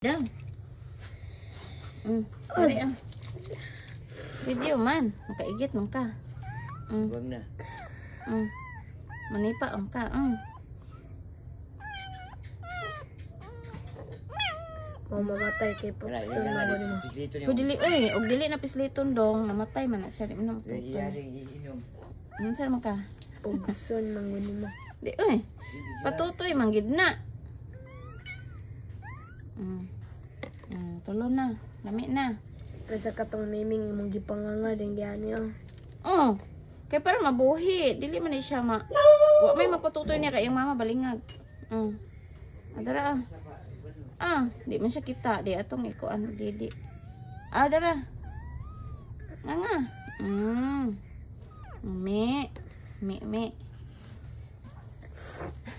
Dang. Dali ah. Video man, makaigit man ka. Huwag na. Manipa ang ka. Mamamatay kay Wala, Pukson yun na na. mo. Pislito niyo. So dili og dili na pisliton dong, namatay man na siya, di man namatay. Iyari iinom. Unsa man ka? Pukson mangguni mo. Di patutoy manggid na. Tulo na, lami na. Kasi katong miming mong gipanganga din gani oh. Kay para mabuhi, dili man ni siya wa may magpatutoy niya kay yung mama balingag. Adara di man siya kita, di atong ikuan dili. Adara. Nga. Mi.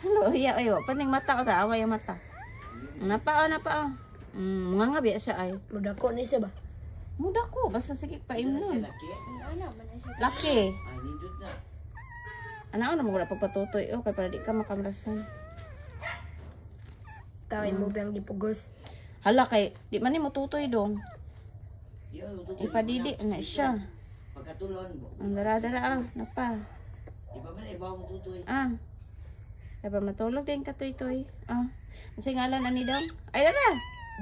Loya ay wa paning mata o ta away ang mata. Napao. Nga biya siya ay. Mudako ni siya ba? Muda ko, basta sige pa imnon. Ano man siya. Laki. Ay, nindot na. Ano na mo wala pagpatutoy kay para di ka makamrasan. Taway mo biyang gipugos. Hala kay di man ni mo tutoy dong. Yo, Ipadidi na siya. pagkatulon. Ang dara-dara napa. Di ba man ibaw mo tutoy? Dapat matulog din ka toy-toy. Kasi ngalan ani daw? Ay dara.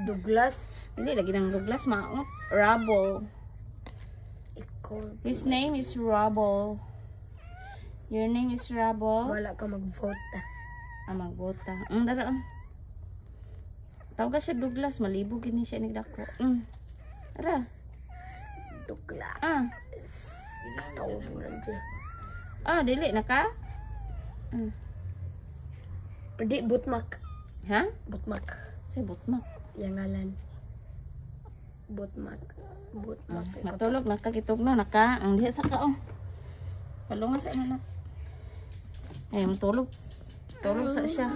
Douglas. Hindi lagi ng Douglas maot. Rubble. Ikaw. His name is Rubble. Your name is Rubble. Wala ka mag-vote. Magbota. Dara. Tawag siya Douglas, malibog gini siya nagdako. Dara. Douglas. Tawag mo lang siya. Dili na ka? Di, Butmak. Ha? Butmak. Say butmak. Yang ngalan. Butmak. Matulog na ka kitog no naka ang diha sa ka Palungas ano na. Ay matulog. Tulog sa siya.